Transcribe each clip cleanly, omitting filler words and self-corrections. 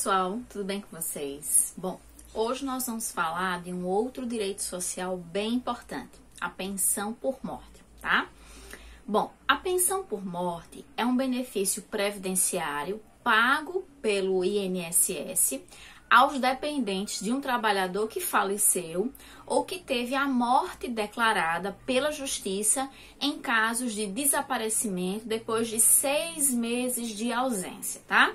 pessoal, tudo bem com vocês? Bom, hoje nós vamos falar de um outro direito social bem importante, a pensão por morte, tá? Bom, a pensão por morte é um benefício previdenciário pago pelo INSS aos dependentes de um trabalhador que faleceu ou que teve a morte declarada pela Justiça em casos de desaparecimento depois de 6 meses de ausência, tá?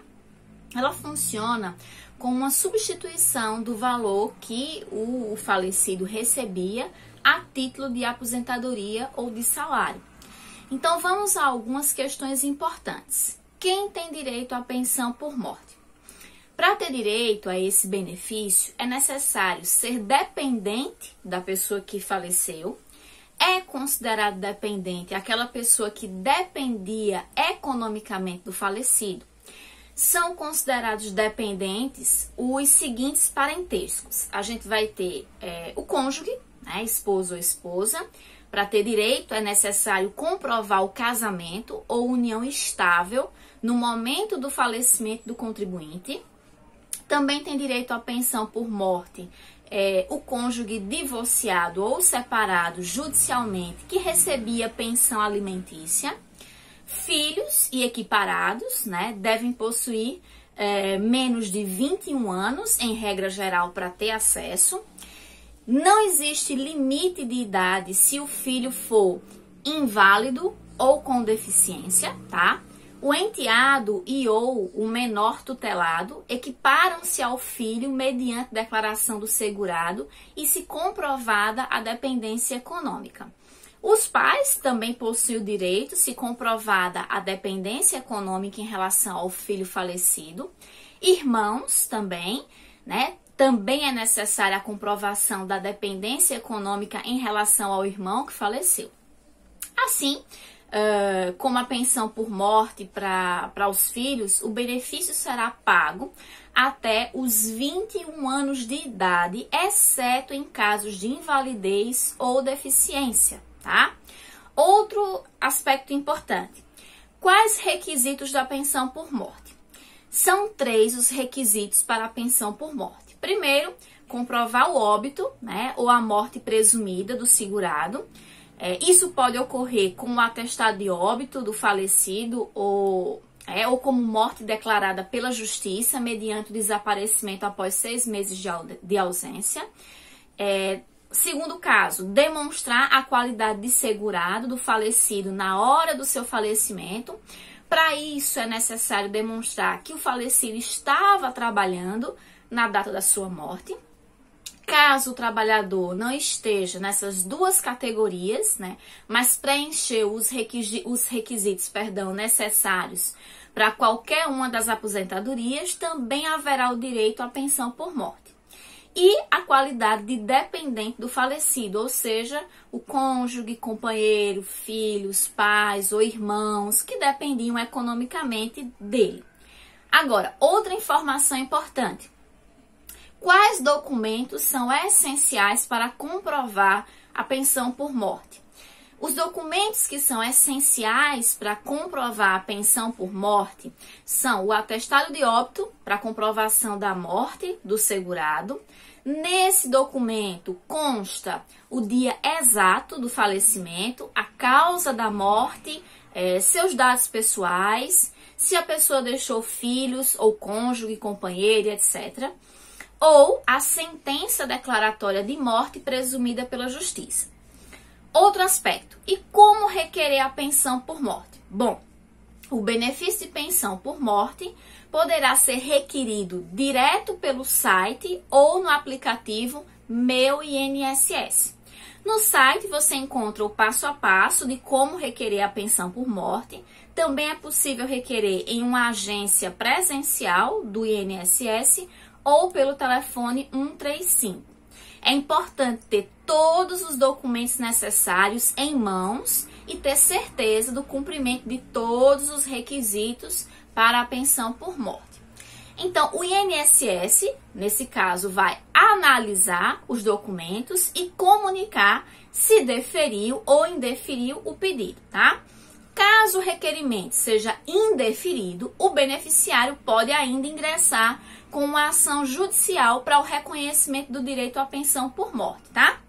Ela funciona como uma substituição do valor que o falecido recebia a título de aposentadoria ou de salário. Então vamos a algumas questões importantes. Quem tem direito à pensão por morte? Para ter direito a esse benefício, é necessário ser dependente da pessoa que faleceu. É considerado dependente aquela pessoa que dependia economicamente do falecido. São considerados dependentes os seguintes parentescos. A gente vai ter o cônjuge, né, esposo ou esposa. Para ter direito, é necessário comprovar o casamento ou união estável no momento do falecimento do contribuinte. Também tem direito à pensão por morte o cônjuge divorciado ou separado judicialmente que recebia pensão alimentícia. Filhos e equiparados, né, devem possuir menos de 21 anos, em regra geral, para ter acesso. Não existe limite de idade se o filho for inválido ou com deficiência, tá? O enteado e ou o menor tutelado equiparam-se ao filho mediante declaração do segurado e se comprovada a dependência econômica. Os pais também possuem o direito, se comprovada a dependência econômica em relação ao filho falecido. Irmãos também, né? Também é necessária a comprovação da dependência econômica em relação ao irmão que faleceu. Assim, como a pensão por morte para os filhos, o benefício será pago até os 21 anos de idade, exceto em casos de invalidez ou deficiência, tá? Outro aspecto importante. Quais requisitos da pensão por morte? São 3 os requisitos para a pensão por morte. Primeiro, comprovar o óbito, né, ou a morte presumida do segurado. Isso pode ocorrer com o atestado de óbito do falecido ou como morte declarada pela Justiça mediante o desaparecimento após 6 meses de ausência. Segundo caso, demonstrar a qualidade de segurado do falecido na hora do seu falecimento. Para isso, é necessário demonstrar que o falecido estava trabalhando na data da sua morte. Caso o trabalhador não esteja nessas 2 categorias, né, mas preencheu os requisitos necessários para qualquer uma das aposentadorias, também haverá o direito à pensão por morte. E a qualidade de dependente do falecido, ou seja, o cônjuge, companheiro, filhos, pais ou irmãos que dependiam economicamente dele. Agora, outra informação importante. Quais documentos são essenciais para comprovar a pensão por morte? Os documentos que são essenciais para comprovar a pensão por morte são o atestado de óbito para comprovação da morte do segurado. Nesse documento consta o dia exato do falecimento, a causa da morte, seus dados pessoais, se a pessoa deixou filhos ou cônjuge, companheiro, etc., ou a sentença declaratória de morte presumida pela Justiça. Outro aspecto, e como requerer a pensão por morte? Bom, o benefício de pensão por morte poderá ser requerido direto pelo site ou no aplicativo Meu INSS. No site você encontra o passo a passo de como requerer a pensão por morte. Também é possível requerer em uma agência presencial do INSS ou pelo telefone 135. É importante ter todos os documentos necessários em mãos e ter certeza do cumprimento de todos os requisitos para a pensão por morte. Então, o INSS, nesse caso, vai analisar os documentos e comunicar se deferiu ou indeferiu o pedido, tá? Caso o requerimento seja indeferido, o beneficiário pode ainda ingressar com uma ação judicial para o reconhecimento do direito à pensão por morte, tá?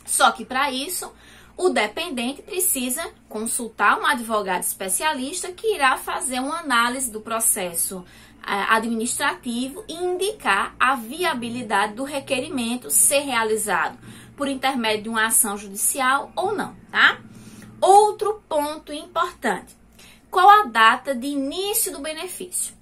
Só que para isso, o dependente precisa consultar um advogado especialista que irá fazer uma análise do processo administrativo e indicar a viabilidade do requerimento ser realizado por intermédio de uma ação judicial ou não, tá? Outro ponto importante: qual a data de início do benefício?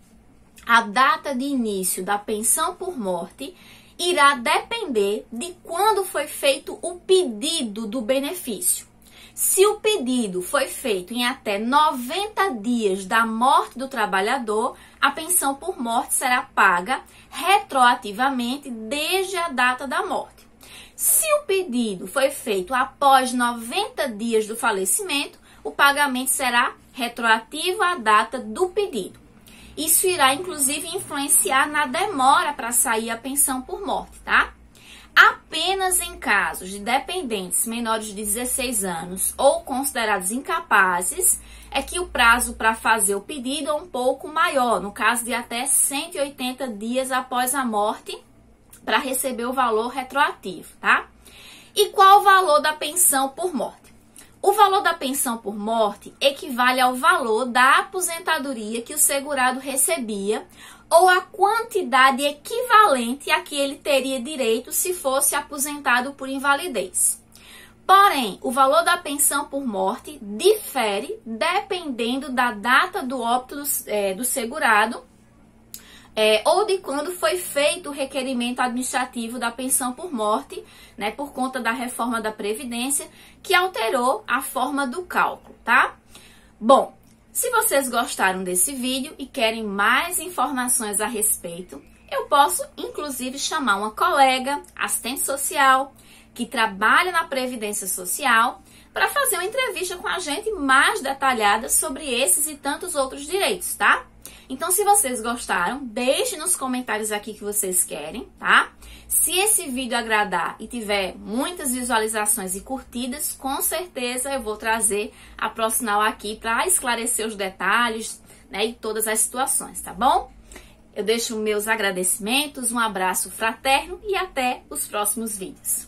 A data de início da pensão por morte irá depender de quando foi feito o pedido do benefício. Se o pedido foi feito em até 90 dias da morte do trabalhador, a pensão por morte será paga retroativamente desde a data da morte. Se o pedido foi feito após 90 dias do falecimento, o pagamento será retroativo à data do pedido. Isso irá, inclusive, influenciar na demora para sair a pensão por morte, tá? Apenas em casos de dependentes menores de 16 anos ou considerados incapazes, é que o prazo para fazer o pedido é um pouco maior, no caso de até 180 dias após a morte, para receber o valor retroativo, tá? E qual o valor da pensão por morte? O valor da pensão por morte equivale ao valor da aposentadoria que o segurado recebia ou a quantidade equivalente a que ele teria direito se fosse aposentado por invalidez. Porém, o valor da pensão por morte difere dependendo da data do óbito do segurado ou de quando foi feito o requerimento administrativo da pensão por morte, né, por conta da reforma da Previdência, que alterou a forma do cálculo, tá? Bom, se vocês gostaram desse vídeo e querem mais informações a respeito, eu posso, inclusive, chamar uma colega, assistente social, que trabalha na Previdência Social, para fazer uma entrevista com a gente mais detalhada sobre esses e tantos outros direitos, tá? Então, se vocês gostaram, deixe nos comentários aqui que vocês querem, tá? Se esse vídeo agradar e tiver muitas visualizações e curtidas, com certeza eu vou trazer a profissional aqui para esclarecer os detalhes, né, e todas as situações, tá bom? Eu deixo meus agradecimentos, um abraço fraterno e até os próximos vídeos.